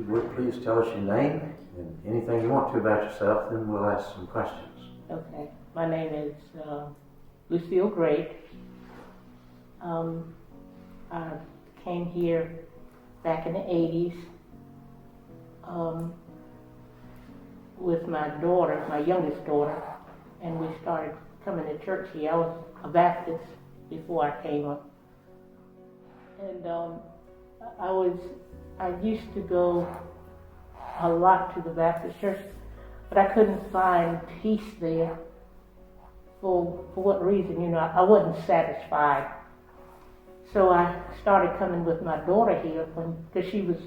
you would please tell us your name and anything you want to about yourself, then we'll ask some questions. Okay. My name is Lucille Grate. I came here back in the 80s with my daughter, my youngest daughter, and we started coming to church here. I was a Baptist before I came up. And I used to go a lot to the Baptist church, but I couldn't find peace there. For what reason, I wasn't satisfied. So I started coming with my daughter here because she was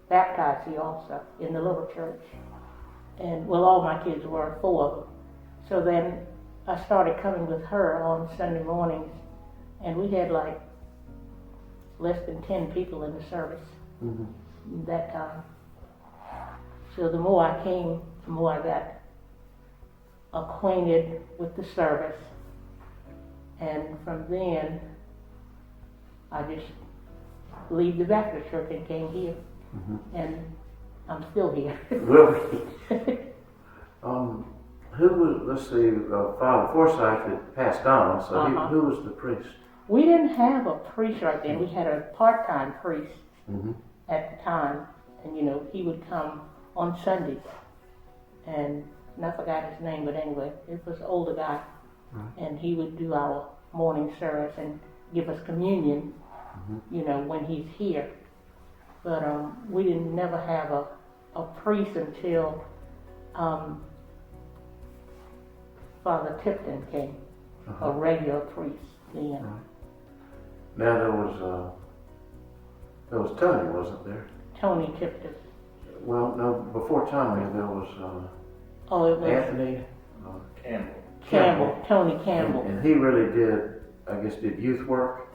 baptized here also in the little church. And well, all my kids were, 4 of them. So then I started coming with her on Sunday mornings, and we had like less than 10 people in the service that time. So the more I came, the more I got acquainted with the service, and from then I just leave the Baptist church and came here, and I'm still here. Really? Who was, let's see, Father Forsyth had passed on, so who was the priest? We didn't have a priest right then. We had a part-time priest at the time, and he would come on Sundays, and I forgot his name, but anyway, it was an older guy, and he would do our morning service and give us communion, when he's here. But we didn't never have a priest until Father Tipton came, a regular priest then. Right. Now there was Tony, wasn't there? Tony Tipton. Well, no, before Tony there was it was Anthony Campbell. Tony Campbell. And he really did youth work,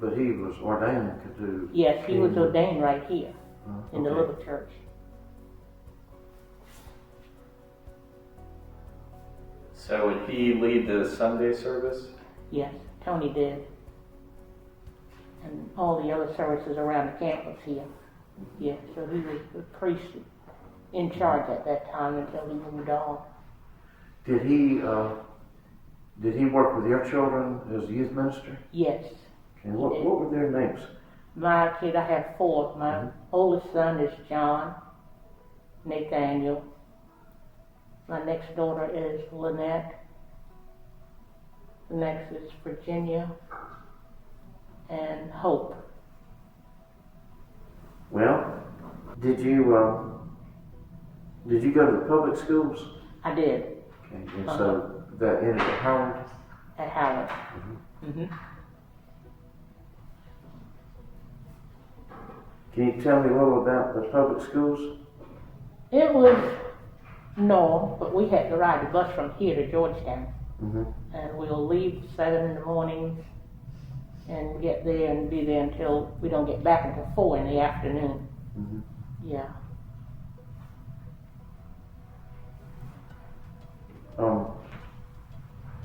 but he was ordained to do... Yes, he was ordained right here in the little church. So would he lead the Sunday service? Yes, Tony did. And all the other services around the campus here. Yeah, so he was the priest in charge at that time until he moved on. Did he work with your children as a youth minister? Yes. And what were their names? My kid, I have 4. My oldest son is John Nathaniel. My next daughter is Lynette. The next is Virginia and Hope. Well, did you go to the public schools? I did. Okay, and so that ended at Howard? At Howard. Can you tell me a little about the public schools? It was normal, but we had to ride the bus from here to Georgetown. And we'll leave 7 in the morning and get there and be there until we don't get back until 4 in the afternoon. Yeah.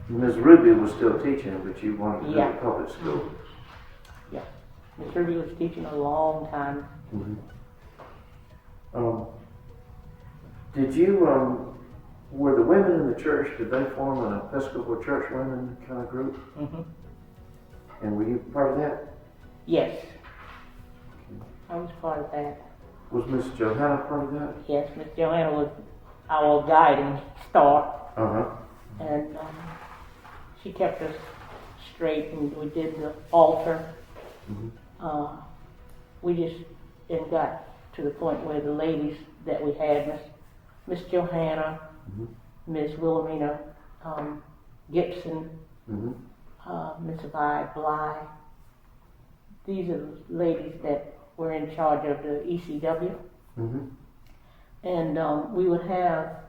Ms. Ruby was still teaching, but you wanted to go to public school. Yeah. Miss Ruby was teaching a long time. Did you, were the women in the church, did they form an Episcopal church women kind of group? And were you part of that? Yes. I was part of that. Was Miss Johanna part of that? Yes, Miss Johanna was our guiding star. And she kept us straight, and we did the altar. We just got to the point where the ladies that we had, Miss Johanna, Miss Wilhelmina Gibson, Miss Vi Bly. These are the ladies that were in charge of the ECW. And we would have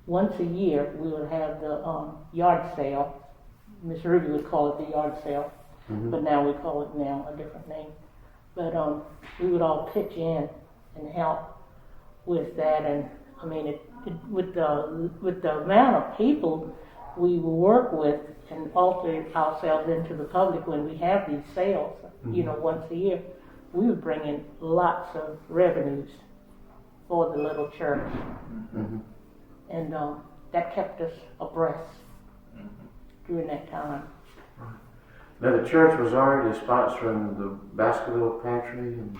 once a year we would have the yard sale. Miss Ruby would call it the yard sale, but now we call it a different name. But we would all pitch in and help with that, and I mean, with the amount of people we work with and alter ourselves into the public when we have these sales, once a year, we would bring in lots of revenues for the little church. Mm-hmm. And that kept us abreast during that time. Now the church was already sponsoring the Baskerville pantry, and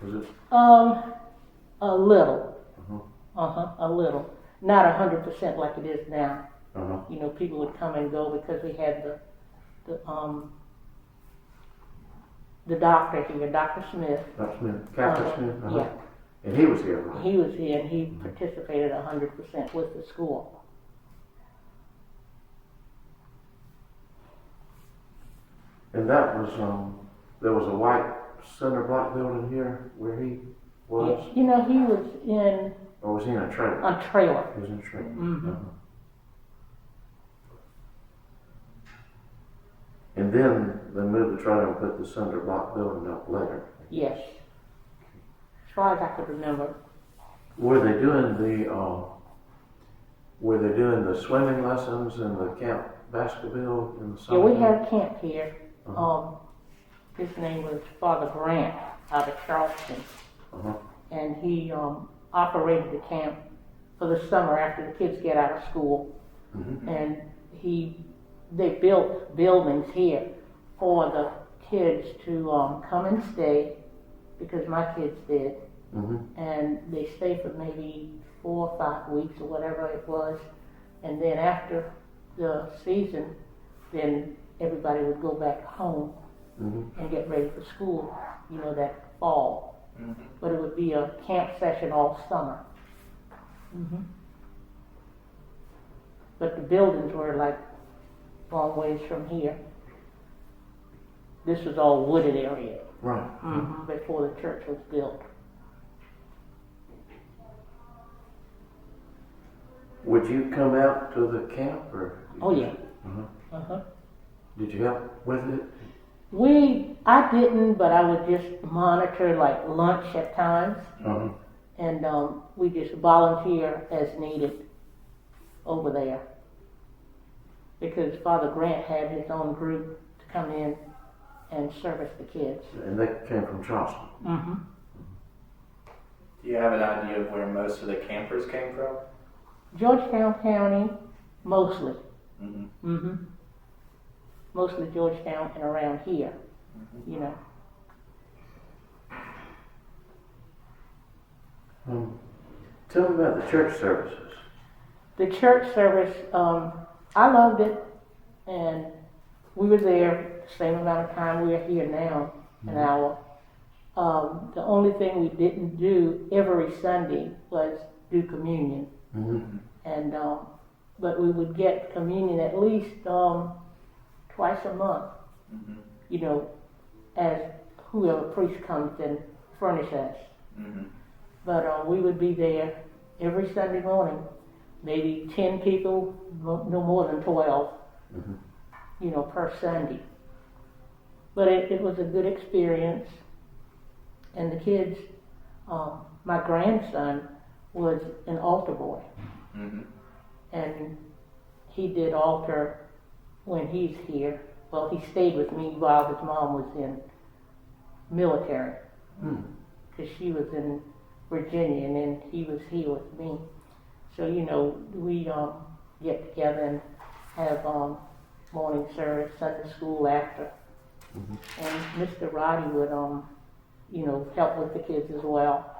was it? A little. Uh-huh. A little. Not 100% like it is now. Uh-huh. People would come and go because we had the doctor here, Dr. Smith. Dr. Smith, Captain Smith. Uh-huh. Yeah. And he was here, right? He was here and he participated 100% with the school. And that was, there was a white cinder block building here where he was? He was in Or was he in a trailer? a trailer. He was in a trailer. Mm-hmm. Uh-huh. And then they moved the trailer and put the cinder block building up later. Yes. As far as I could remember. Were they doing the swimming lessons in the Camp Baskerville in the summer? Yeah, we had camp here. Uh-huh. His name was Father Grate out of Charleston. Uh-huh. And he operated the camp for the summer after the kids get out of school. Mm-hmm. And they built buildings here for the kids to come and stay, because my kids did. Mm-hmm. And they stayed for maybe 4 or 5 weeks or whatever it was. And then after the season, then everybody would go back home and get ready for school, that fall. Mm-hmm. But it would be a camp session all summer. But the buildings were like long ways from here. This was all wooded area Right. before the church was built. Would you come out to the camp or? Oh yeah. Uh-huh. Did you help with it? I didn't, but I would just monitor like lunch at times, Uh-huh. and we just volunteer as needed over there. Because Father Grant had his own group to come in and service the kids. And they came from Charleston. Mm-hmm. Do you have an idea of where most of the campers came from? Georgetown County, mostly. Mm-hmm. Mostly Georgetown and around here, Tell me about the church services. The church service, I loved it, and we were there the same amount of time we are here now, an hour. The only thing we didn't do every Sunday was do communion. Mm-hmm. And but we would get communion at least twice a month, as whoever priest comes and furnish us. Mm-hmm. But we would be there every Sunday morning, maybe 10 people, no more than 12, per Sunday. But it was a good experience. And the kids, my grandson was an altar boy. Mm-hmm. And he did altar when he's here. Well, he stayed with me while his mom was in military, because she was in Virginia, and then he was here with me. So we get together and have morning service, Sunday school after, and Mr. Roddy would help with the kids as well.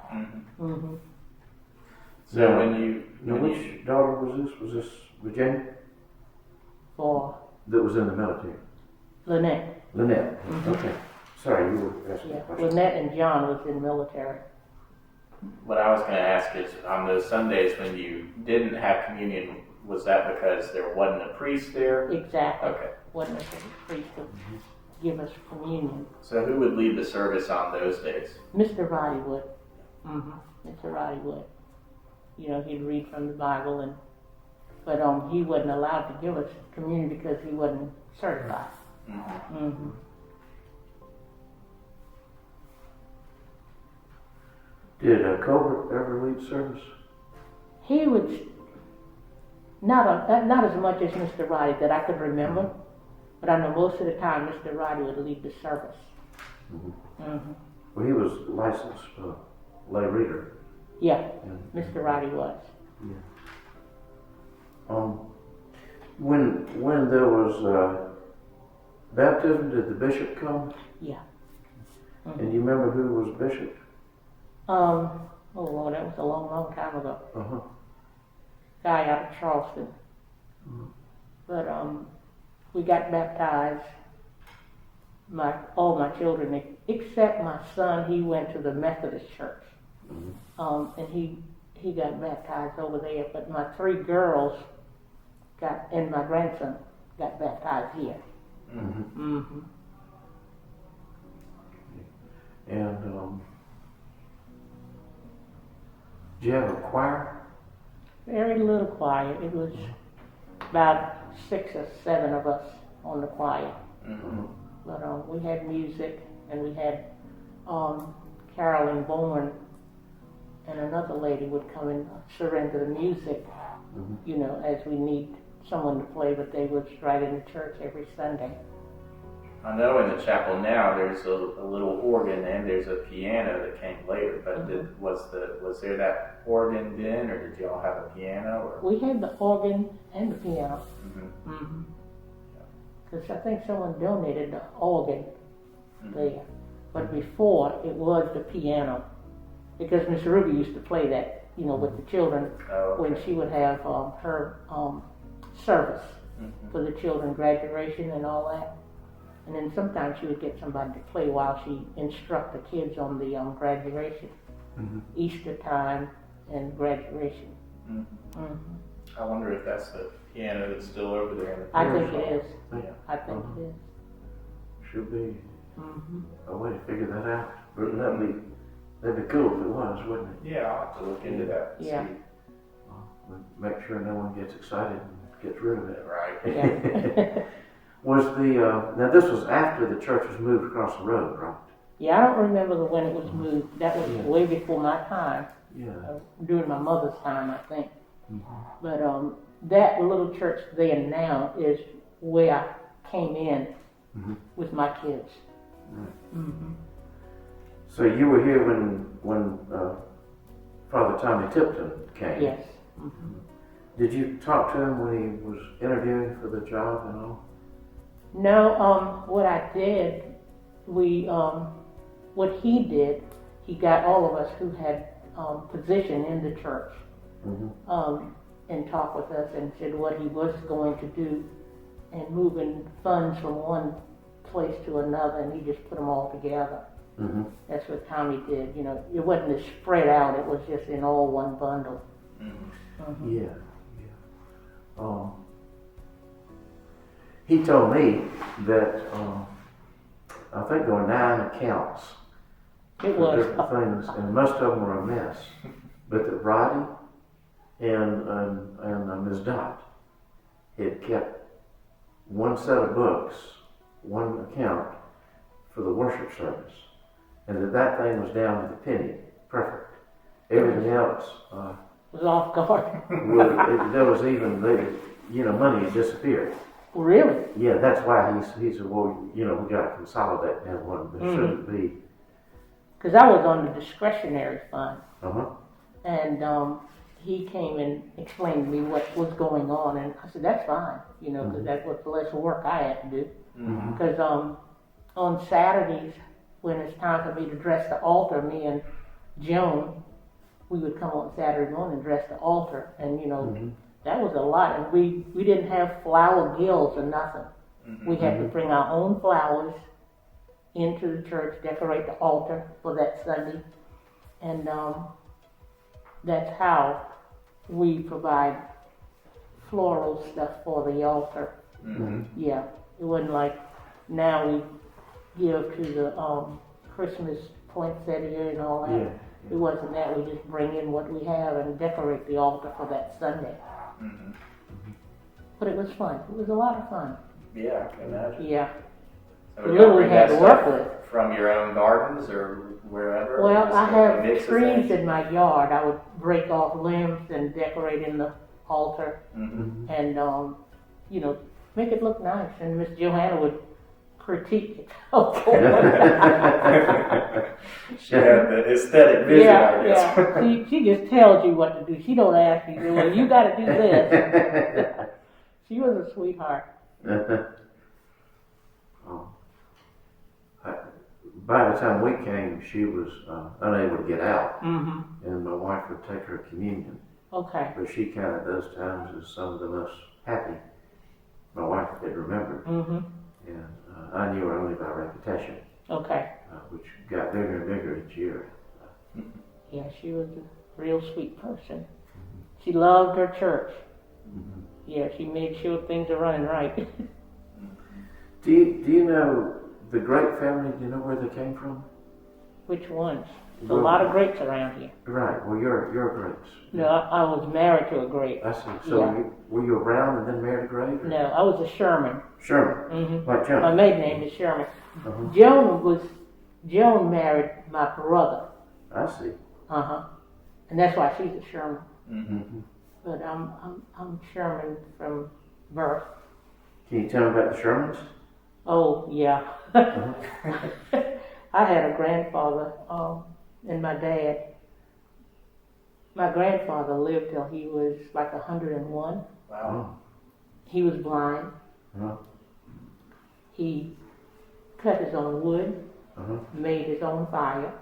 Mm-hmm. So which daughter was this? Was this Virginia? For That was in the military. Lynette. Lynette. Okay. Sorry, you were asking a question. Lynette and John was in military. What I was going to ask is, on those Sundays when you didn't have communion, was that because there wasn't a priest there? Exactly. Okay. Wasn't a priest to give us communion. So who would lead the service on those days? Mr. Roddy would. Mr. Roddy would. He'd read from the Bible, but he wasn't allowed to give us communion because he wasn't certified. Did Colbert ever lead service? He would Not as much as Mr. Roddy that I could remember, but I know most of the time Mr. Roddy would lead the service. Well, he was licensed lay reader. Yeah, And, Mr. Roddy was. When there was baptism, did the bishop come? Yeah. And you remember who was bishop? Oh Lord, that was a long time ago. Guy out of Charleston. But we got baptized. All my children, except my son, he went to the Methodist church, and he got baptized over there. But my 3 girls and my grandson got baptized here. And did you have a choir? Very little choir. It was about 6 or 7 of us on the choir. But we had music, and we had Carolyn Bourne and another lady would come and surrender the music, you know, as we need someone to play, but they was right in the church every Sunday. I know in the chapel now there's a little organ and there's a piano that came later, but was there that organ then, or did y'all have a piano? Or? We had the organ and the piano. Because I think someone donated the organ there. But before, it was the piano. Because Miss Ruby used to play that, you know, with the children when she would have her service for the children, graduation and all that. And then sometimes she would get somebody to play while she instruct the kids on the graduation, Easter time and graduation. I wonder if that's the piano that's still over there in the I think it is. Yeah. I think it is. Should be a way to figure that out. But that'd be cool if it was, wouldn't it? Yeah, I'll have to look into that. Yeah. See. Make sure no one gets excited and gets rid of it. Right. Yeah. Was now this was after the church was moved across the road, right? Yeah, I don't remember when it was moved. That was way before my time. Yeah. During my mother's time, I think. But that little church there now is where I came in with my kids. So you were here when Father Tommy Tipton came? Yes. Did you talk to him when he was interviewing for the job and all? No, what I did, what he did, he got all of us who had position in the church and talked with us and said what he was going to do and moving funds from one place to another, and he just put them all together. That's what Tommy did. You know, it wasn't as spread out, it was just in all one bundle. Yeah. He told me that I think there were 9 accounts It for was. different things, and most of them were a mess. But that Roddy and Ms. Dot had kept one set of books, one account for the worship service, and that thing was down to the penny, perfect. Everything else Was off guard. there was even money had disappeared. Really? Yeah, that's why he said, well, we got to consolidate that one. There shouldn't be. Because I was on the discretionary fund. Uh-huh. And he came and explained to me what was going on, and I said, that's fine, because that was less work I had to do. Because on Saturdays, when it's time for me to dress the altar, me and Joan, we would come on Saturday morning and dress the altar, and that was a lot, and we didn't have flower guilds or nothing. We had to bring our own flowers into the church, decorate the altar for that Sunday, and that's how we provide floral stuff for the altar. Yeah, it wasn't like now we give to the Christmas poinsettia and all that. Yeah. It wasn't that. We just bring in what we have and decorate the altar for that Sunday. But it was fun. It was a lot of fun. Yeah, I can imagine. Yeah. So The y'all little we bring had that to work stuff with. from your own gardens or wherever? Well, Just I a have mix of trees things? in my yard. I would break off limbs and decorate in the altar, Mm-hmm. and you know, make it look nice. And Miss Johanna would critique it. Okay. She had the aesthetic vision, I guess. Yeah. She just tells you what to do. She don't ask you. Well, you got to do this. She was a sweetheart. By the time we came, she was unable to get out, Mm-hmm. and my wife would take her communion. Okay. But she counted those times as some of the most happy my wife had remembered. Mm-hmm. And I knew her only by reputation, Okay. which got bigger and bigger each year. Yeah, she was a real sweet person. She loved her church. Mm-hmm. Yeah, she made sure things are running right. Do you know the Grate family? Do you know where they came from? Which ones? There's a lot of Grates around here. Right. Well, you're Grates. No, I was married to a Grate. I see. So Yeah. were you around and then married a Grate? Or? No, I was a Sherman. Sherman. Mm-hmm. Like Joan. My maiden name is Sherman. Uh-huh. Joan married my brother. I see. And that's why she's a Sherman. Mm-hmm. But I'm Sherman from birth. Can you tell me about the Shermans? Oh yeah. I had a grandfather and my dad. My grandfather lived till he was like 101. Wow. He was blind. Uh-huh. He cut his own wood, Uh-huh. made his own fire,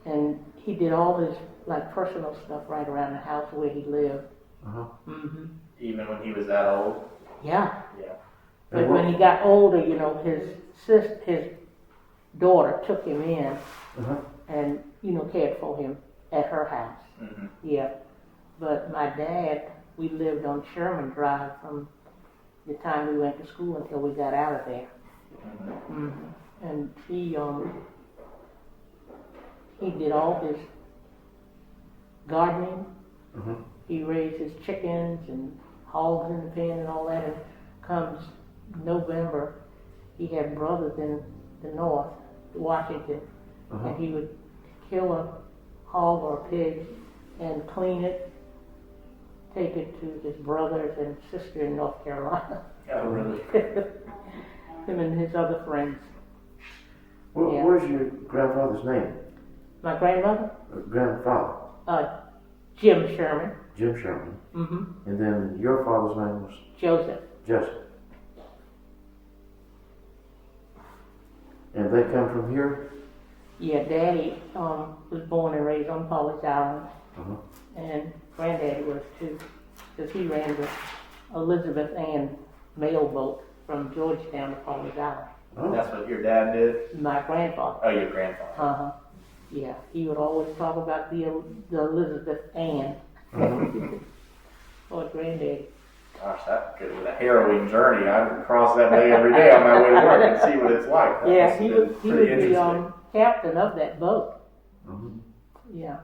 and he did all his like personal stuff right around the house where he lived. Uh-huh. Mm-hmm. Even when he was that old? Yeah. Yeah. But when he got older, you know, his daughter took him in Uh-huh. and, you know, cared for him at her house. Mm-hmm. Yeah. But my dad, we lived on Sherman Drive from the time we went to school until we got out of there. Mm-hmm. Mm-hmm. And he did all his gardening. Uh-huh. He raised his chickens and hogs in the pen and all that. And comes November, he had brothers in the north, Washington, Uh-huh. and he would kill a hog or a pig and clean it, take it to his brothers and sister in North Carolina. Oh, really? Him and his other friends. Well, Yeah. where's your grandfather's name? My grandmother, Grandfather, Jim Sherman. Jim Sherman. Mm-hmm. And then your father's name was Joseph. Joseph. And they come from here? Yeah, Daddy was born and raised on Paul's Island, Uh-huh. and Granddaddy was too, because he ran the Elizabeth Ann mail boat from Georgetown to Paul's Island. Oh. That's what your dad did? My grandfather. Oh, your grandfather. Yeah, he would always talk about the Elizabeth Ann. Uh-huh. Or Granddaddy. Gosh, that could have been a harrowing journey. I would cross that bay every day on my way to work and see what it's like. That Yeah, must he have was been pretty the interesting. captain of that boat. Uh-huh. Yeah.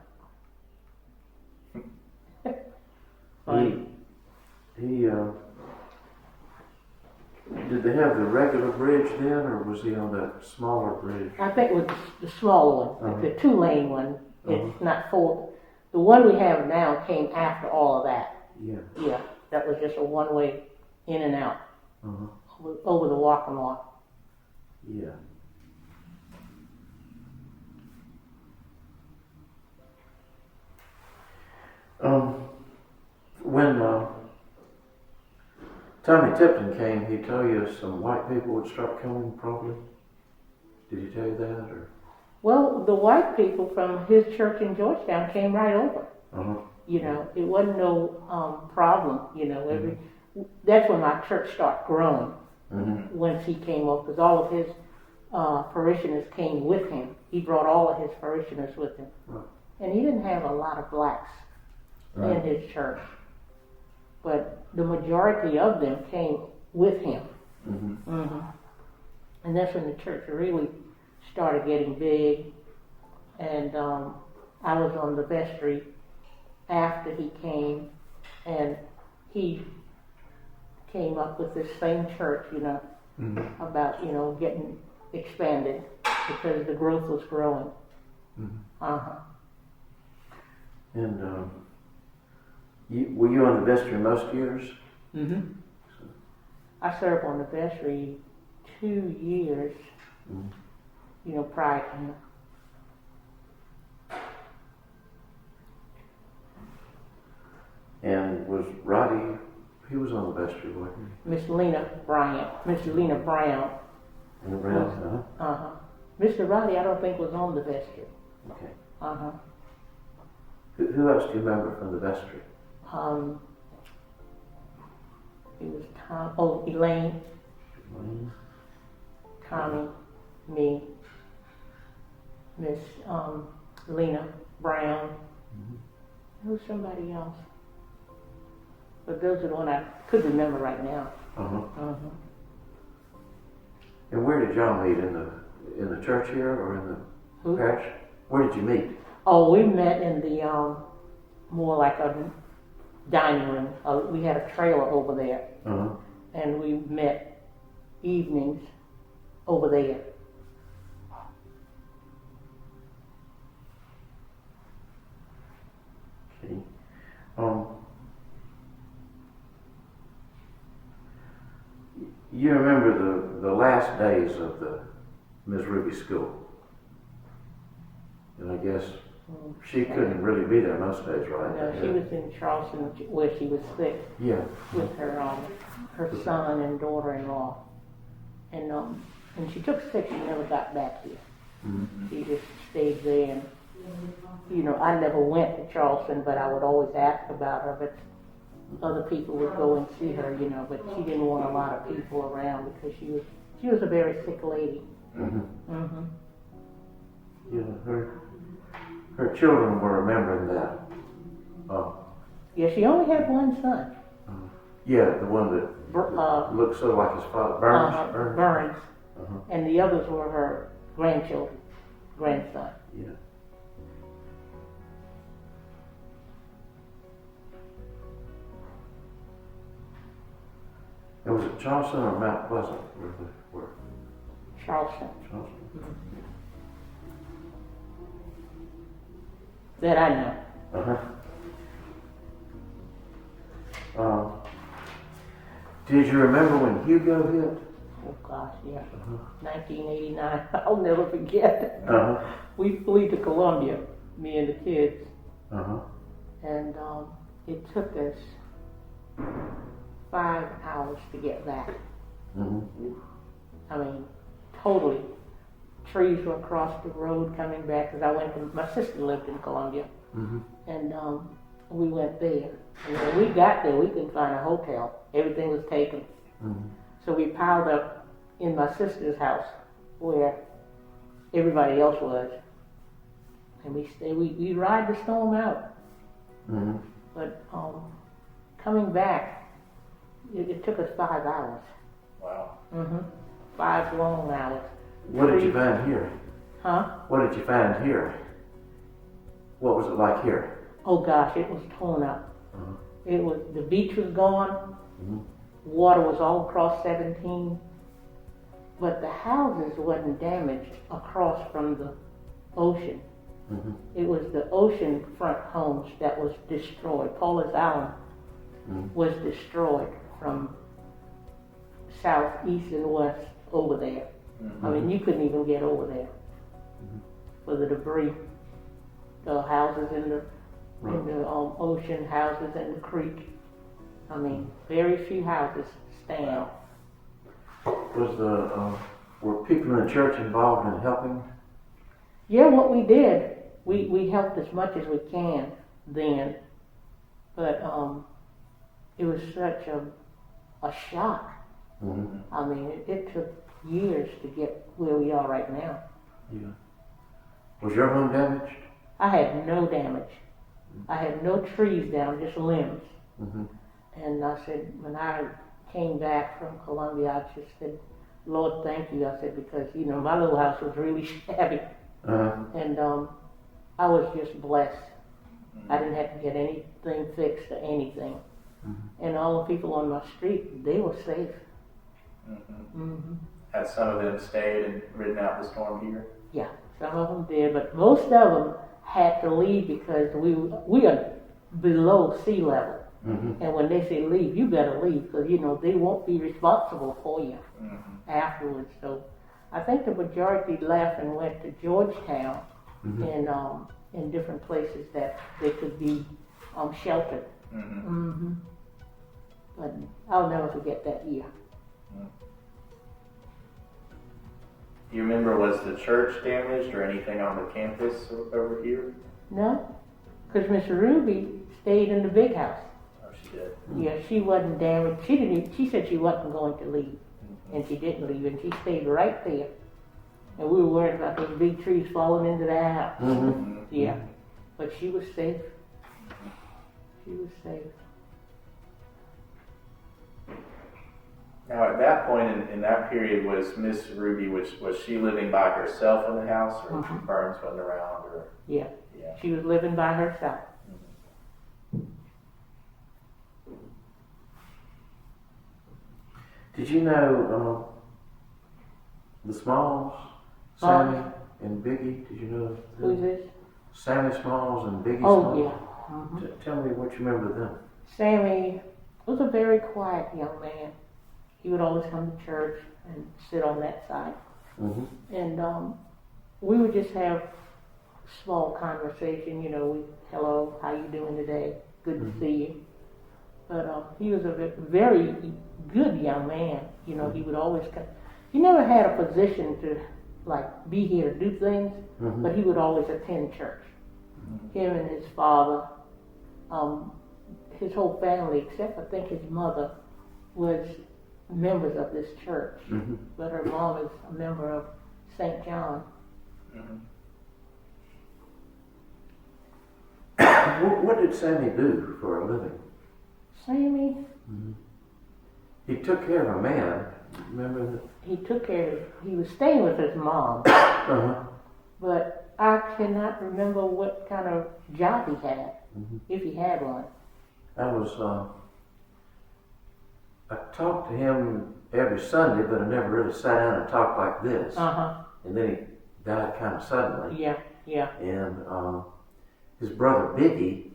Funny. He did they have the regular bridge then, or was he on that smaller bridge? I think it was the smaller one, Uh-huh. the 2-lane one. It's not four. The one we have now came after all of that. Yeah. Yeah, that was just a one-way in and out Uh-huh. over the Walk-and-Walk. Yeah. When Tommy Tipton came, he told you some white people would start coming, probably. Did he tell you that, or? Well, the white people from his church in Georgetown came right over. Uh-huh. You know, it wasn't no problem. You know, that's when my church started growing. Mm-hmm. Once he came over, because all of his parishioners came with him. He brought all of his parishioners with him, Right. and he didn't have a lot of blacks in his church, but the majority of them came with him. Mm-hmm. Mm-hmm. And that's when the church really started getting big, and I was on the vestry after he came, and he came up with this same church, you know, Mm-hmm. about, you know, getting expanded because the growth was growing. Mm-hmm. Uh-huh. And Were you on the vestry most years? Mm-hmm. I served on the vestry 2 years, prior to. And was Roddy, he was on the vestry, wasn't he? Miss Lena Brown. And Brown, Uh-huh. Mr. Roddy, I don't think was on the vestry. Okay. Uh-huh. Who else do you remember from the vestry? It was Elaine, Tommy, me, Miss Lena Brown. There was somebody else. But those are the one I could remember right now. And where did y'all meet? In the church here or in the parish? Where did you meet? Oh, we met in the more like a dining room. We had a trailer over there, and we met evenings over there. Okay. You remember the last days of the Ms. Ruby school? And I guess she couldn't really be there most days, right? No, she was in Charleston where she was sick. Yeah. With her son and daughter-in-law, and she took sick. She never got back here. She just stayed there, and I never went to Charleston, but I would always ask about her. But other people would go and see her, but she didn't want a lot of people around because she was a very sick lady. Yeah, her children were remembering that. Yeah, she only had one son. Yeah, the one that looked sort of like his father, Burns. Burns. And the others were her grandson. Yeah. And was it Charleston or Mount Pleasant where they were? Charleston. Charleston. That I know. Did you remember when Hugo hit? Oh gosh, yeah. 1989. I'll never forget. We flew to Columbia, me and the kids. And it took us 5 hours to get back. I mean, totally. Trees were across the road coming back because my sister lived in Columbia. And we went there. And when we got there, we couldn't find a hotel. Everything was taken. So we piled up in my sister's house where everybody else was. And we ride the storm out. But coming back, it took us 5 hours. Wow. 5 long hours. What did you find here? What did you find here? What was it like here? Oh gosh, it was torn up. The beach was gone. Water was all across 17. But the houses wasn't damaged across from the ocean. It was the ocean front homes that was destroyed. Paulus Island was destroyed from south, east, and west over there. I mean, you couldn't even get over there for the debris. The houses in the ocean, houses in the creek. I mean, very few houses stand. Were people in the church involved in helping? Yeah, what we did, we helped as much as we can then, but it was such a shock. I mean, it took years to get where we are right now. Yeah. Was your home damaged? I had no damage. I had no trees down, just limbs. And I said, when I came back from Columbia, I just said, Lord, thank you. I said, because, my little house was really shabby. And I was just blessed. I didn't have to get anything fixed or anything. And all the people on my street, they were safe. Had some of them stayed and ridden out the storm here? Yeah, some of them did, but most of them had to leave because we are below sea level. Mm-hmm. And when they say leave, you better leave, because you know they won't be responsible for you afterwards. So I think the majority left and went to Georgetown and in different places that they could be sheltered. But I'll never forget that year. You remember, was the church damaged or anything on the campus over here? No, because Miss Ruby stayed in the big house. Oh, she did. Yeah, she wasn't damaged. She didn't. She said she wasn't going to leave, and she didn't leave, and she stayed right there. And we were worried about those big trees falling into the house. Yeah, but she was safe. She was safe. Now, at that point in that period, was Miss Ruby, was she living by herself in the house, or Burns wasn't around, or? Yeah. Yeah. She was living by herself. Did you know the Smalls, Sammy and Biggie? Did you know them? Who's this? Sammy Smalls and Biggie Oh, Smalls? yeah. Tell me what you remember of them. Sammy was a very quiet young man. He would always come to church and sit on that side. And we would just have small conversation, you know, hello, how you doing today? Good to see you. But he was a very good young man. You know, he would always come. He never had a position to, like, be here to do things, but he would always attend church. Him and his father, his whole family, except I think his mother, was members of this church. But her mom is a member of St. John. What did Sammy do for a living? Sammy? He took care of a man. Remember that? He took care of, he was staying with his mom. But I cannot remember what kind of job he had, if he had one. I talked to him every Sunday, but I never really sat down and talked like this. And then he died kind of suddenly. Yeah. And his brother Biggie,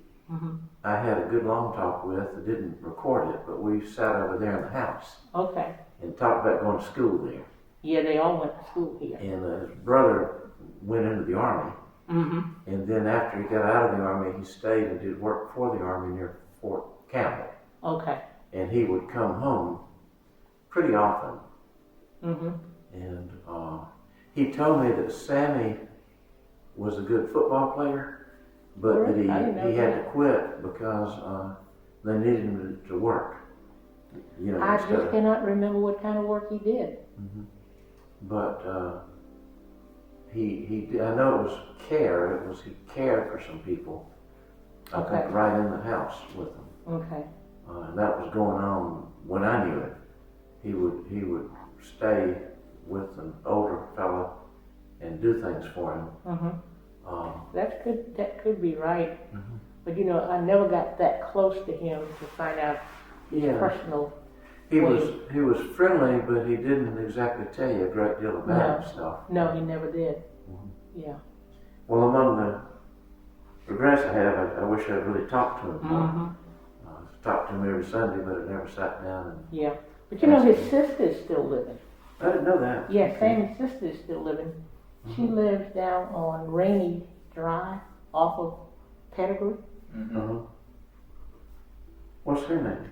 I had a good long talk with. I didn't record it, but we sat over there in the house. Okay. And talked about going to school there. Yeah, they all went to school here. And his brother went into the Army. And then after he got out of the Army, he stayed and did work for the Army near Fort Campbell. Okay. And he would come home pretty often. And he told me that Sammy was a good football player, but that he had to quit because they needed him to work. You know, I just cannot remember what kind of work he did. But I know it was care. He cared for some people. I think right in the house with them. Okay. And that was going on when I knew it. He would stay with an older fellow and do things for him. That could be right. But you know, I never got that close to him to find out his personal. He was friendly, but he didn't exactly tell you a great deal about himself. No, he never did. Yeah. Well, among the regrets I have, I wish I'd really talked to him more. Talked to him every Sunday, but I never sat down and. Yeah, but you know his sister is still living. I didn't know that. Yeah, Sammy's sister is still living. She lives down on Rainy Drive off of Pettigrew. What's her name?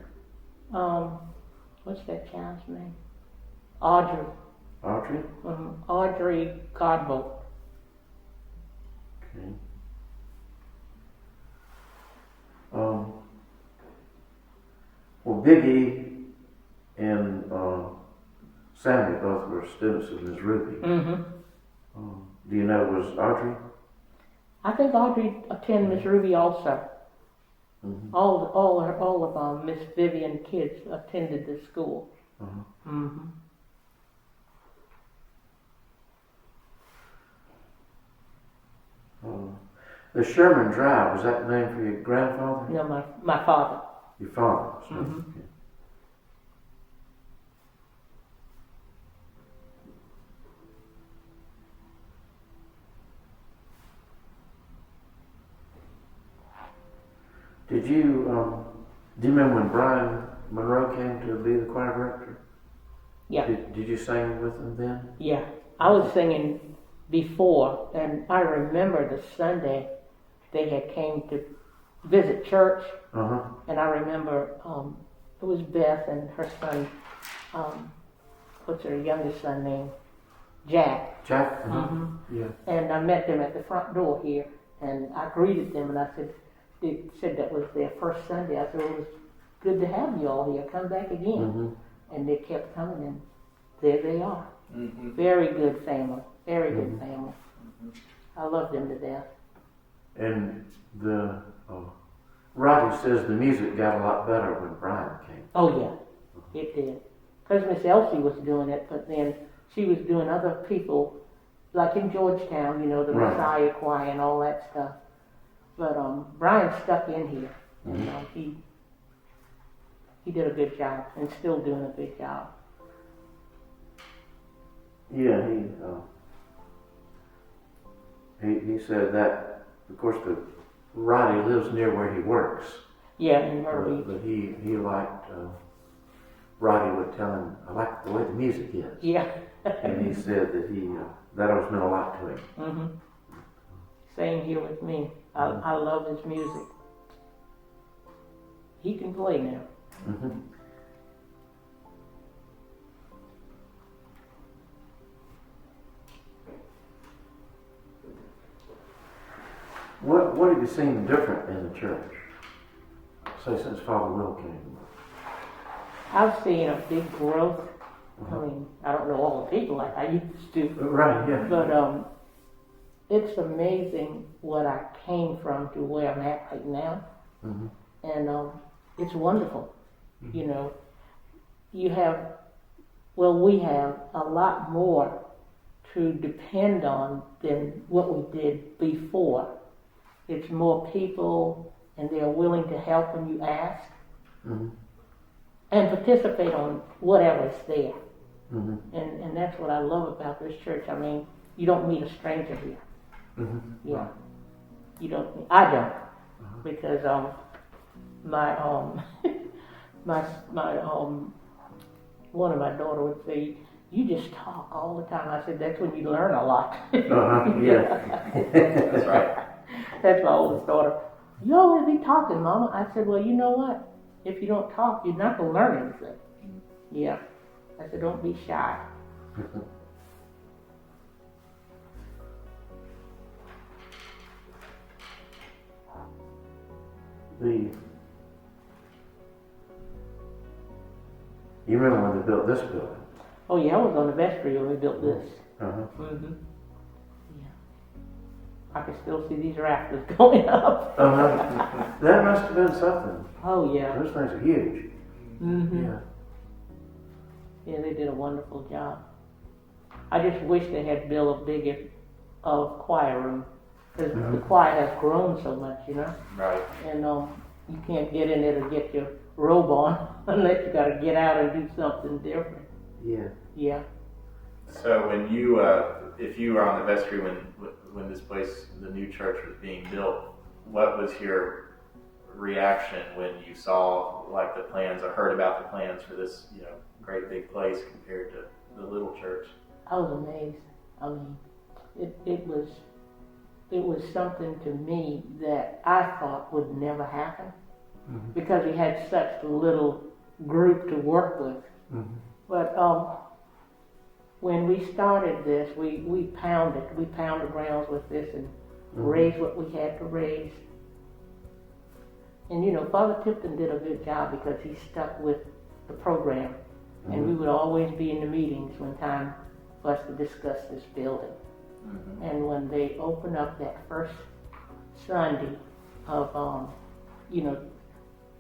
What's that child's name? Audrey. Audrey? Audrey Godbolt. Okay. Well, Biggie and Sammy both were students of Ms. Ruby. Do you know, was Audrey? I think Audrey attended Miss Ruby also. All of Miss Vivian kids attended the school. The Sherman Drive, was that named for your grandfather? No, my father. Your father. Okay. Did you, do you remember when Brian Monroe came to be the choir director? Yeah. Did you sing with him then? Yeah, I was singing before, and I remember the Sunday they had came to visit church, and I remember it was Beth and her son, what's her youngest son name? Jack. Jack? Yeah. And I met them at the front door here, and I greeted them, and I said, they said that was their first Sunday. I said, it was good to have you all here. Come back again. And they kept coming, and there they are. Very good family. Very good family. I love them to death. And the Roddy says the music got a lot better when Brian came. Oh yeah, it did. Because Miss Elsie was doing it, but then she was doing other people, like in Georgetown, you know, the Messiah Choir and all that stuff. But Brian stuck in here. And, he did a good job, and still doing a good job. Yeah, he said that, of course, Roddy lives near where he works. Yeah, in Murray. But he liked, Roddy would tell him, I like the way the music is. Yeah. And he said that that always meant a lot to him. Same here with me. I love his music. He can play now. What have you seen different in the church, say, since Father Will came? I've seen a big growth. I mean, I don't know all the people like I used to. Right, yeah. But it's amazing what I came from to where I'm at right now. And it's wonderful. You know, we have a lot more to depend on than what we did before. It's more people, and they're willing to help when you ask, and participate on whatever's there. And that's what I love about this church. I mean, you don't meet a stranger here. Yeah, you don't. I don't, because my one of my daughter would say, "You just talk all the time." I said, "That's when you learn a lot." Yeah. That's right. That's my oldest daughter. "You always be talking, Mama." I said, "Well, you know what? If you don't talk, you're not gonna learn anything." Yeah. I said, "Don't be shy." You remember when they built this building? Oh yeah, I was on the vestry when we built this. Yeah. I can still see these rafters going up. That must have been something. Oh yeah. Those things are huge. Yeah. Yeah, they did a wonderful job. I just wish they had built a bigger choir room, because the choir has grown so much, you know. Right. And you can't get in there to get your robe on unless you got to get out and do something different. Yeah. Yeah. So when you, if you were on the vestry when this place, the new church was being built, what was your reaction when you saw like the plans or heard about the plans for this, you know, great big place compared to the little church? I was amazed. I mean, it was something to me that I thought would never happen, because we had such little group to work with. But when we started this, we pounded the grounds with this and raised what we had to raise. And you know, Father Tipton did a good job because he stuck with the program, and we would always be in the meetings when time for us to discuss this building. And when they opened up that first Sunday of, you know,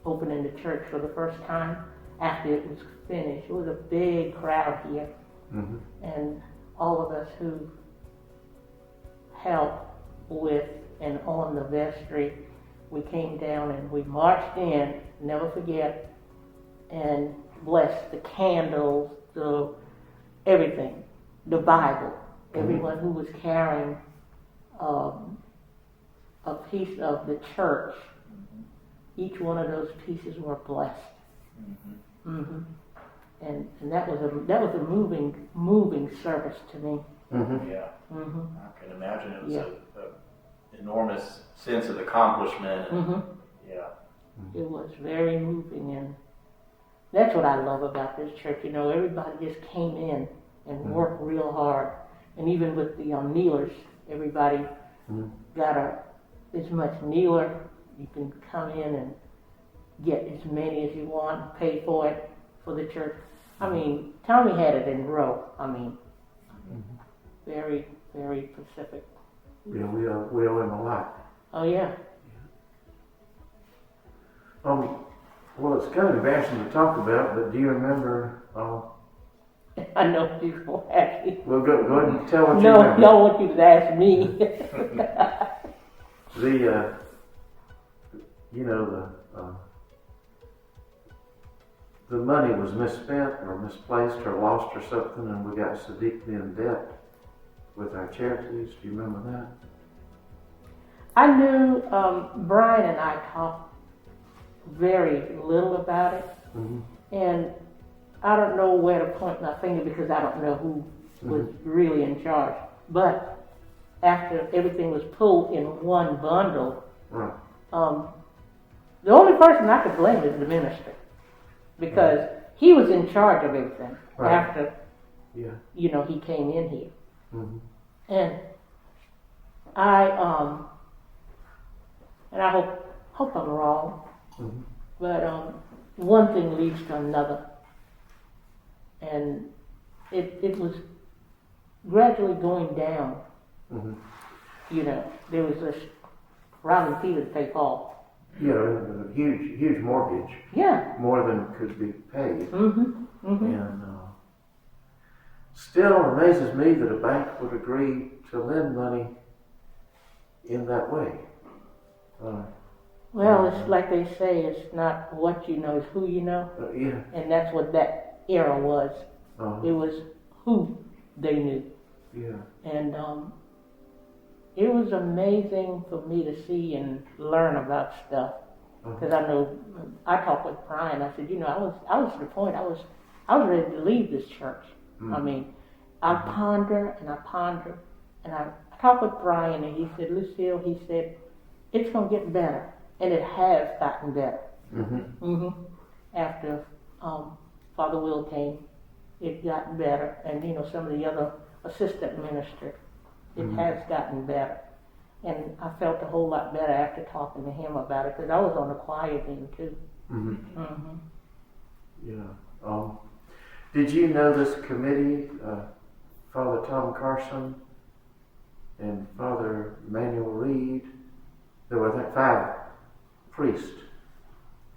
opening the church for the first time after it was finished, it was a big crowd here. And all of us who helped with and on the vestry, we came down and we marched in, never forget, and blessed the candles, everything, the Bible. Everyone who was carrying, a piece of the church, each one of those pieces were blessed. And that was a moving service to me. Yeah. I can imagine it was a enormous sense of accomplishment. And, yeah. It was very moving, and that's what I love about this church. You know, everybody just came in and worked real hard, and even with the kneelers, everybody got as much kneeler. You can come in and get as many as you want, pay for it for the church. I mean, Tommy had it in row. I mean, very, very Pacific. Yeah, we owe him a lot. Oh yeah. Well, it's kind of embarrassing to talk about, but do you remember? I know you will ask me. Well, go ahead and tell what you No, remember. y'all want you to ask me. The money was misspent or misplaced or lost or something, and we got so deeply in debt with our charities. Do you remember that? I knew Brian and I talked very little about it, and I don't know where to point my finger because I don't know who was really in charge. But after everything was pulled in one bundle, Right. The only person I could blame is the minister, because he was in charge of everything after he came in here. And I hope I'm wrong, but one thing leads to another, and it was gradually going down. You know, there was this robbing Peter to pay Paul. Yeah, a huge mortgage. Yeah. More than could be paid. And still amazes me that a bank would agree to lend money in that way. Well, it's like they say, it's not what you know, it's who you know. Yeah. And that's what that era was. It was who they knew. Yeah. And it was amazing for me to see and learn about stuff. Because I know, I talked with Brian, I said, you know, I was to the point, I was ready to leave this church. I mean, I ponder, and I talked with Brian, and he said, Lucille, he said, it's going to get better. And it has gotten better. After Father Will came, it got better. And, you know, some of the other assistant ministers, it has gotten better. And I felt a whole lot better after talking to him about it, because I was on the choir then, too. Yeah. Did you know this committee, Father Tom Carson and Father Manuel Reed? There were, I think, 5 priests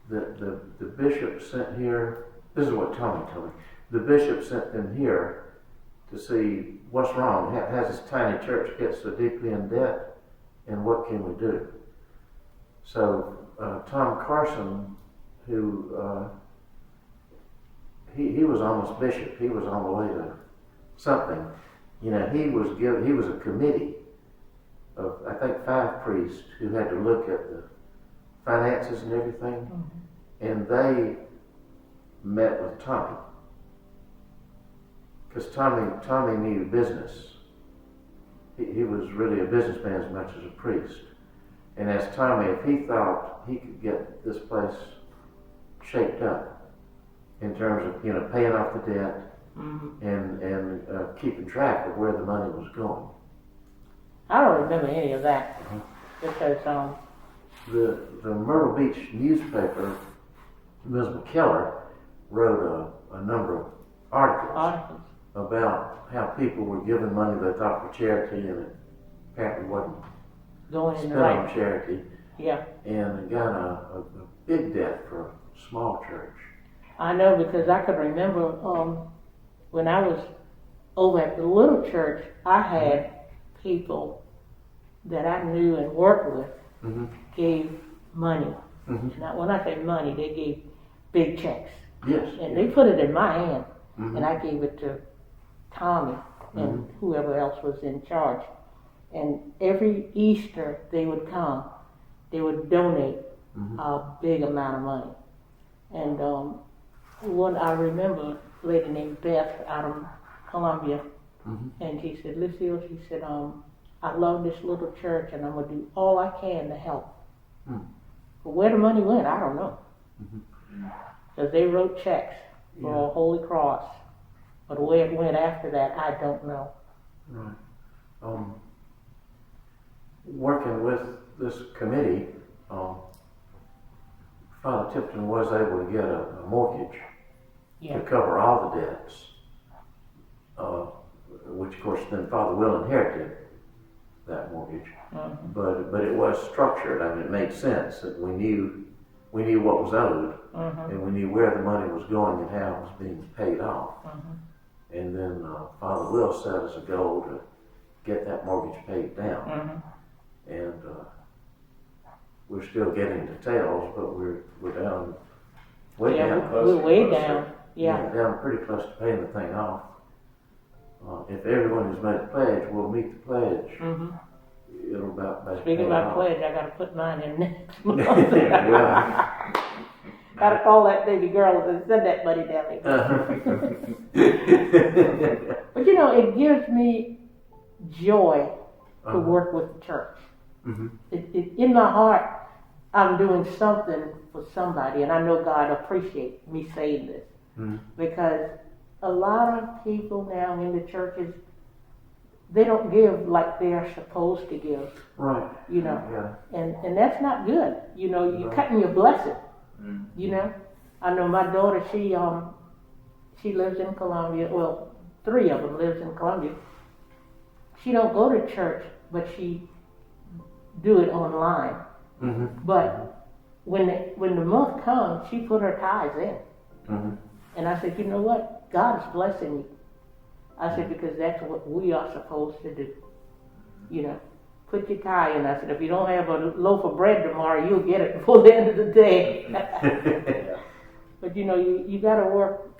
that the bishop sent here. This is what Tommy told me. The bishop sent them here to see what's wrong. Has this tiny church get so deeply in debt, and what can we do? So Tom Carson, who he was almost bishop. He was on the way to something. You know, he was a committee of, I think, 5 priests who had to look at the finances and everything, and they met with Tommy, because Tommy knew business. He was really a businessman as much as a priest, and asked Tommy if he thought he could get this place shaped up in terms of, you know, paying off the debt and keeping track of where the money was going. I don't remember any of that, because the Myrtle Beach newspaper, Ms. McKellar, wrote a number of articles about how people were giving money they thought for charity, and it apparently wasn't going in the spent right on charity. Yeah. And got a big debt for a small church. I know, because I could remember when I was over at the little church, I had people that I knew and worked with gave money. Now, when I say money, they gave big checks. Yes. And they put it in my hand, and I gave it to Tommy and whoever else was in charge. And every Easter they would come, they would donate a big amount of money. And one I remember, a lady named Beth out of Columbia, and she said, Lucille, she said, I love this little church and I'm going to do all I can to help. But where the money went, I don't know. Because they wrote checks for a Holy Cross. But where it went after that, I don't know. Right. Working with this committee, Father Tipton was able to get a mortgage to cover all the debts, which of course then Father Will inherited that mortgage. But it was structured. I mean, it made sense that we knew what was owed, and we knew where the money was going and how it was being paid off. And then Father Will set as a goal to get that mortgage paid down. And we're still getting details, but we're down way down. We're way down. Down pretty close to paying the thing off. If everyone who's made a pledge will meet the pledge, it'll about Speaking about pledge, I got to put mine in next month. Got to call that baby girl and send that money down there. But you know, it gives me joy to work with the church. In my heart, I'm doing something for somebody, and I know God appreciates me saying this because a lot of people now in the churches, they don't give like they're supposed to give. Right. You know, and that's not good. You know, you're cutting your blessing. You know, I know my daughter. She lives in Columbia. Well, 3 of them lives in Columbia. She don't go to church, but she do it online. But when the month comes, she put her tithes in. And I said, you know what? God is blessing you. I said, because that's what we are supposed to do. You know, put your tithe in. I said, if you don't have a loaf of bread tomorrow, you'll get it before the end of the day. But you know, you got to work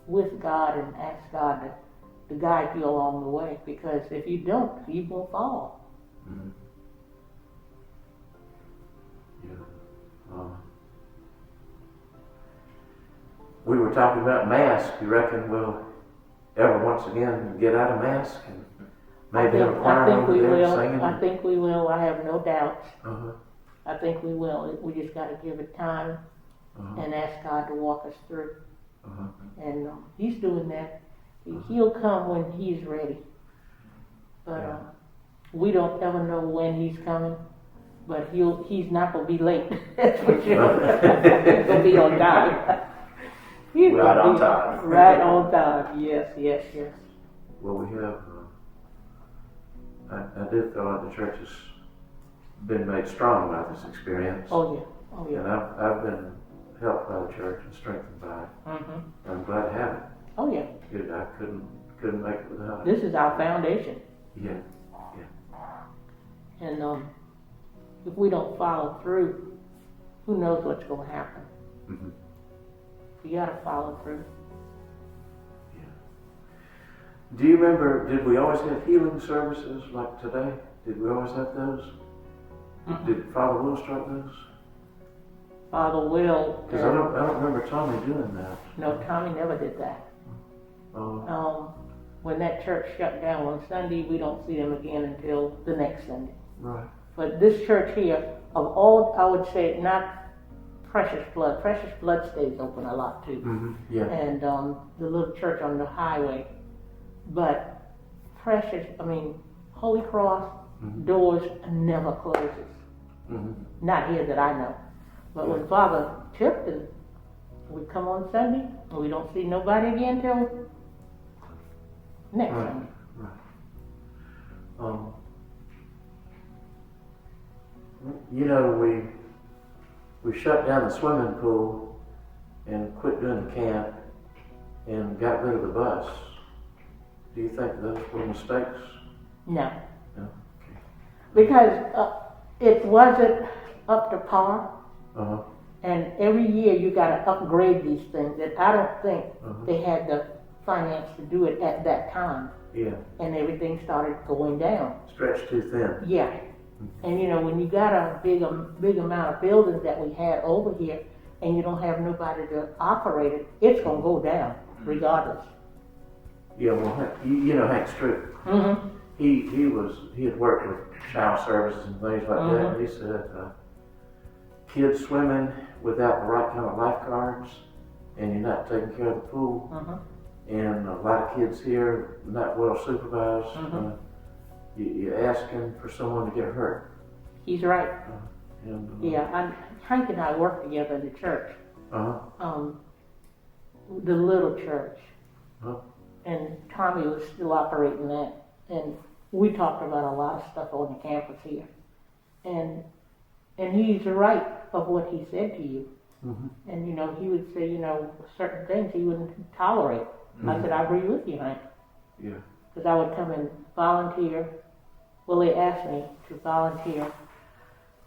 with God and ask God to guide you along the way, because if you don't, you will fall. We were talking about masks. You reckon we'll ever once again get out of masks and maybe have a choir over there singing? I think we will. I have no doubts. I think we will. We just got to give it time and ask God to walk us through. And He's doing that. He'll come when He's ready. But we don't ever know when He's coming. But He's not going to be late. That's for sure. He's going to be on time. Right on time. Right on time. Yes. Well, we have. I did feel like the church has been made strong by this experience. Oh yeah. And I've been helped by the church and strengthened by it. I'm glad to have it. Oh yeah. I couldn't make it without it. This is our foundation. Yeah. And if we don't follow through, who knows what's going to happen? You got to follow through. Do you remember, did we always have healing services like today? Did we always have those? Did Father Will start those? Father Will. Because I don't remember Tommy doing that. No, Tommy never did that. When that church shut down on Sunday, we don't see them again until the next Sunday. Right. But this church here, of all, I would say, not Precious Blood. Precious Blood stays open a lot too. And the little church on the highway. But Holy Cross doors never closes. Not here that I know. But when Father Tipton, we come on Sunday and we don't see nobody again till next Sunday. Right. You know, we shut down the swimming pool and quit doing the camp and got rid of the bus. Do you think those were mistakes? No. No? Okay. Because it wasn't up to par. And every year you got to upgrade these things. And I don't think they had the finance to do it at that time. Yeah. And everything started going down. Stretched too thin. Yeah. And you know, when you got a big amount of buildings that we had over here, and you don't have nobody to operate it, it's gonna go down regardless. Yeah, well, you know Hank Stroop. Mm-hmm. He had worked with child services and things like that. And he said kids swimming without the right kind of lifeguards, and you're not taking care of the pool, and a lot of kids here not well supervised. You're asking for someone to get hurt. He's right. And Hank and I worked together in the church. The little church. And Tommy was still operating that. And we talked about a lot of stuff on the campus here. And he's right of what he said to you. And you know, he would say, you know, certain things he wouldn't tolerate. I said, I agree with you, Hank. Yeah. Because I would come and volunteer. Well, they asked me to volunteer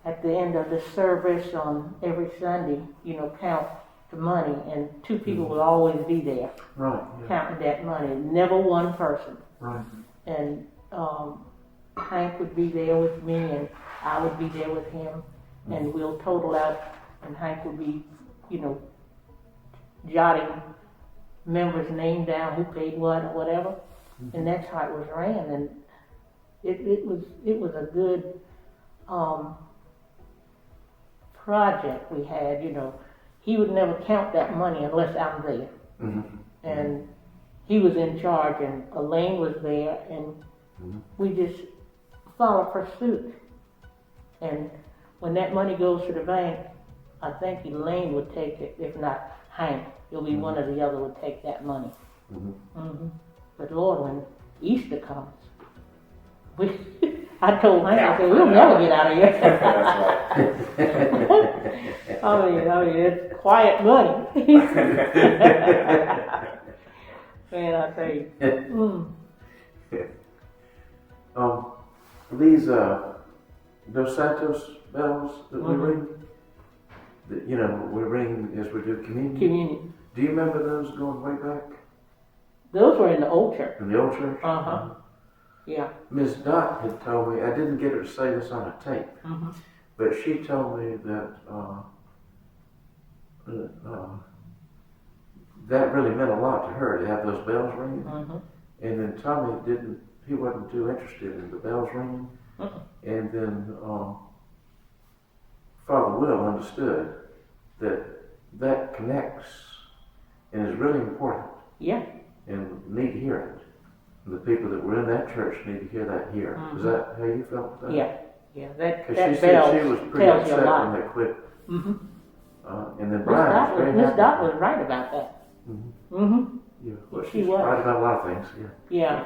at the end of the service on every Sunday, you know, count the money, and two people would always be there, counting that money. Never one person. Right. And Hank would be there with me, and I would be there with him, and we'll total out, and Hank would be, you know, jotting members' name down, who paid what or whatever, and that's how it was ran. And it was a good project we had. You know, he would never count that money unless I'm there. And he was in charge, and Elaine was there, and we just followed pursuit. And when that money goes to the bank, I think Elaine would take it. If not Hank, it'll be one or the other would take that money. But Lord, when Easter comes, I told Hank, I said, we'll never get out of here. I mean, it's quiet money. Man, I tell you. These Dos Santos bells that we ring, that, you know, we ring as we do communion. Do you remember those going way back? Those were in the old church. In the old church? Yeah. Miss Dot had told me, I didn't get her to say this on a tape, but she told me that that really meant a lot to her to have those bells ringing. And then Tommy he wasn't too interested in the bells ringing. And then Father Will understood that connects and is really important. Yeah. And need to hear it. The people that were in that church need to hear that here. Is that how you felt about that? Yeah. That Because bell she said she was pretty tells you a upset lot. when they quit. And then Brian was very Miss happy. Dot was right about that. Yeah, well, She she's was. right about a lot of things. Yeah.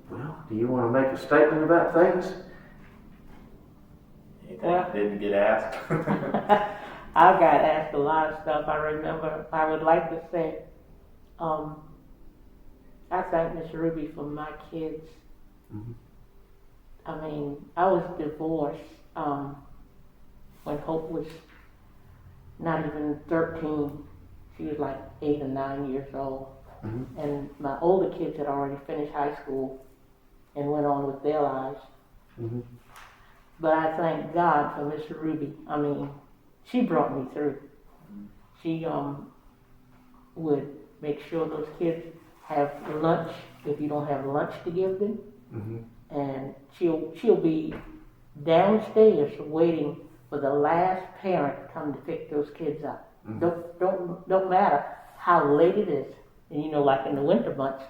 Well, do you want to make a statement about things? Anything didn't get asked? I got asked a lot of stuff. I remember, I would like to say, I thank Miss Ruby for my kids. I mean, I was divorced when Hope was not even 13. She was like 8 or 9 years old. And my older kids had already finished high school and went on with their lives. But I thank God for Miss Ruby. I mean, she brought me through. She would make sure those kids have lunch if you don't have lunch to give them. And she'll be downstairs waiting for the last parent to come to pick those kids up. Don't matter how late it is. And you know, like in the winter months,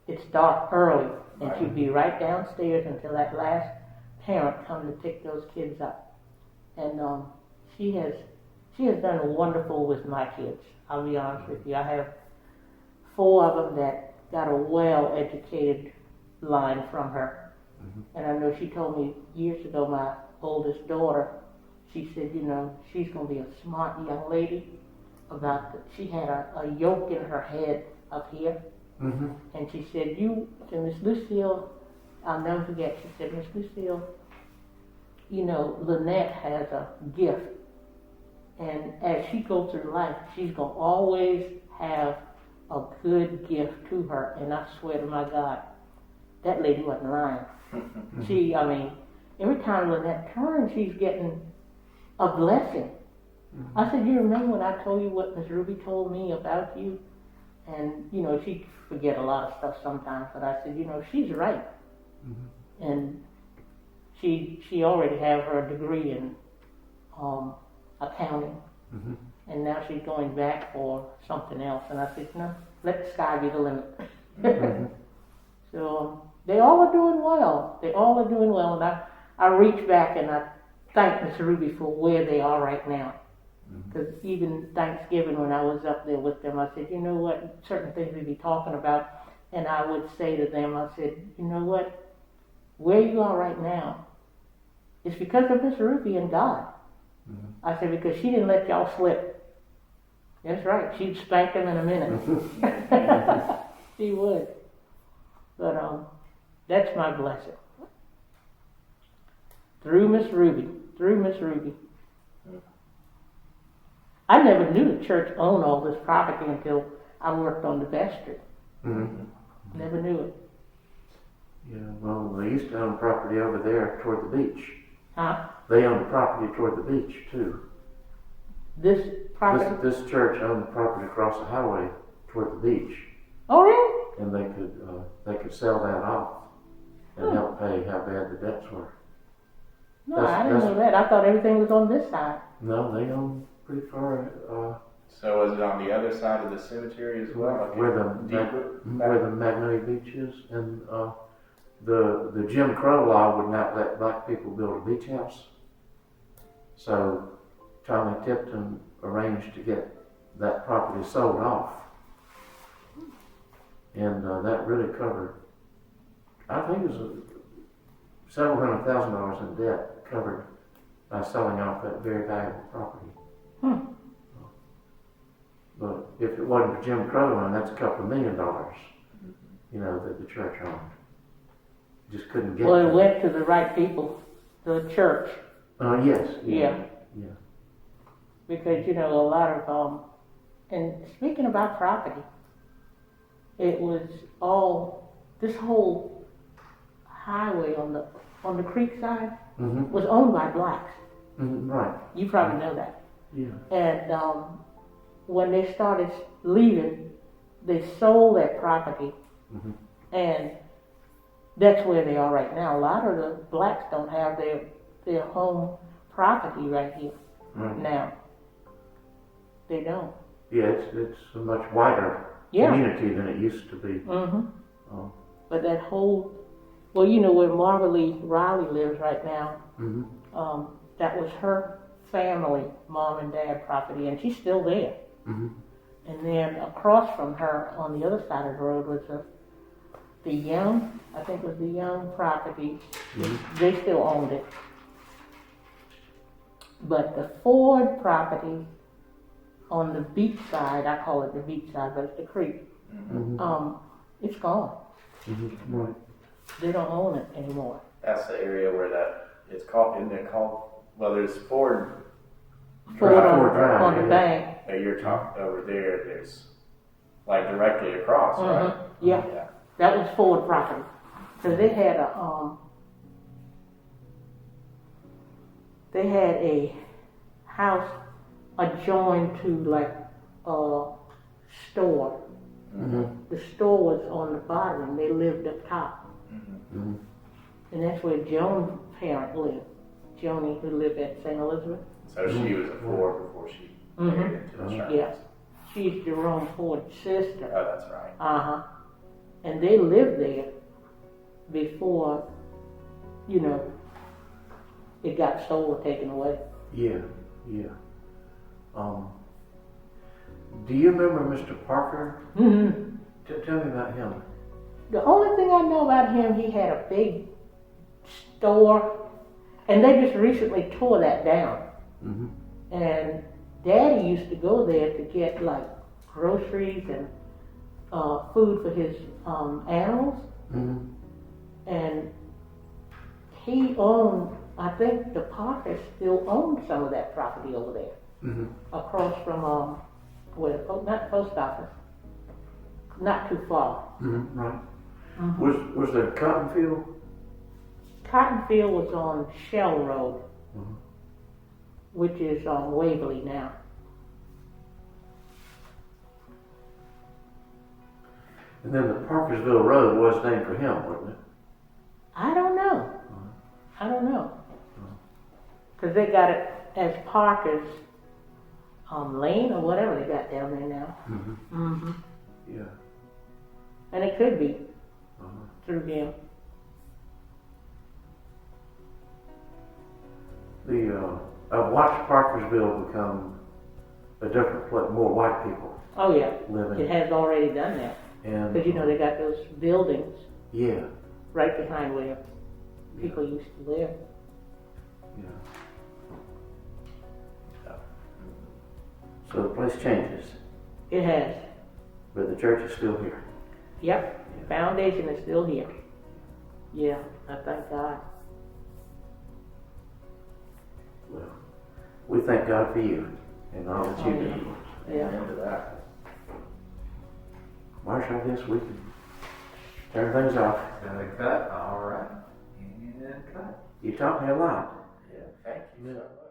it's dark early, and she'll be right downstairs until that last parent comes to pick those kids up. And she has done wonderful with my kids. I'll be honest with you. I have 4 of them that got a well-educated line from her. And I know she told me years ago, my oldest daughter, she said, you know, she's going to be a smart young lady. She had a yoke in her head up here. And she said, Miss Lucille, I'll never forget, she said, Miss Lucille, you know, Lynette has a gift. And as she goes through life, she's going to always have a good gift to her. And I swear to my God, that lady wasn't lying. She, I mean, every time when that turn, she's getting a blessing. I said, you remember when I told you what Miss Ruby told me about you? And, you know, she forget a lot of stuff sometimes, but I said, you know, she's right. And she already have her degree in accounting. And now she's going back for something else. And I said, no, let the sky be the limit. So they all are doing well. They all are doing well. And I reach back and I thank Miss Ruby for where they are right now. Because even Thanksgiving when I was up there with them, I said, you know what, certain things we'd be talking about. And I would say to them, I said, you know what, where you are right now, it's because of Miss Ruby and God. I said, because she didn't let y'all slip. That's right, she'd spank them in a minute. She would. But that's my blessing. Through Miss Ruby. I never knew the church owned all this property until I worked on the vestry. Never knew it. Yeah, well, they used to own property over there toward the beach. Huh? They owned property toward the beach too. This property? This church owned property across the highway toward the beach. Oh, really? And they could sell that off and help pay how bad the debts were. No, I didn't know that. I thought everything was on this side. No, they own pretty far. So was it on the other side of the cemetery as well? Like where the Magnolia Beach is, and the Jim Crow law would not let black people build a beach house. So Tommy Tipton arranged to get that property sold off, and that really covered, I think it was several $100,000 in debt covered by selling off that very valuable property. But if it wasn't for Jim Crow, and that's a couple of $1 million, you know, that the church owned. Just couldn't get. Well, it went to the right people, the church. Yes. Yeah. Because, you know, a lot of, and speaking about property, it was all, this whole highway on the creek side was owned by blacks. Right. You probably know that. Yeah. And when they started leaving, they sold that property, and that's where they are right now. A lot of the blacks don't have their home property right here now. They don't. Yeah, it's a much wider community than it used to be. But that whole, well, you know where Marva Lee Riley lives right now. That was her family, mom and dad property, and she's still there. And then across from her, on the other side of the road, was the Young, I think it was the Young property. They still owned it. But the Ford property on the beach side, I call it the beach side, but it's the creek, it's gone. Right. They don't own it anymore. That's the area where it's called, isn't it called, well, there's Ford Ford Drive, on the bank. You're talking over there, there's like directly across, right? Yeah. That was Ford property. Because they had a house adjoined to like a store. The store was on the bottom and they lived up top. And that's where Joan's parent lived. Joni, who lived at St. Elizabeth. So she was a Ford before she married into the church. Yeah. She's Jerome Ford's sister. Oh, that's right. And they lived there before, you know, it got sold or taken away. Yeah. Do you remember Mr. Parker? Tell me about him. The only thing I know about him, he had a big store, and they just recently tore that down. And Daddy used to go there to get like groceries and food for his animals. And he owned, I think the Parkers still owned some of that property over there, across from not post office, not too far. Right. Was there cotton field? Cotton Field was on Shell Road, Mhm. which is on Waverly now. And then the Parkersville Road was named for him, wasn't it? I don't know. I don't know. Because they got it as Parker's Lane or whatever they got down there now. Mm-hmm. Yeah. And it could be Uh-huh. through them. I've watched Parkersville become a different place, more white people Oh yeah, living. it has already done that. And Because you know they got those buildings yeah, right behind where people used to live. yeah. So the place changes, It has. but the church is still here. Yep. The foundation is still here. Yeah, I thank God. Well, we thank God for you and all that you do. Yeah. Amen to that. Marshall, I guess we can turn things off. Gonna cut, all right, and cut. You taught me a lot. Yeah, thank you so much.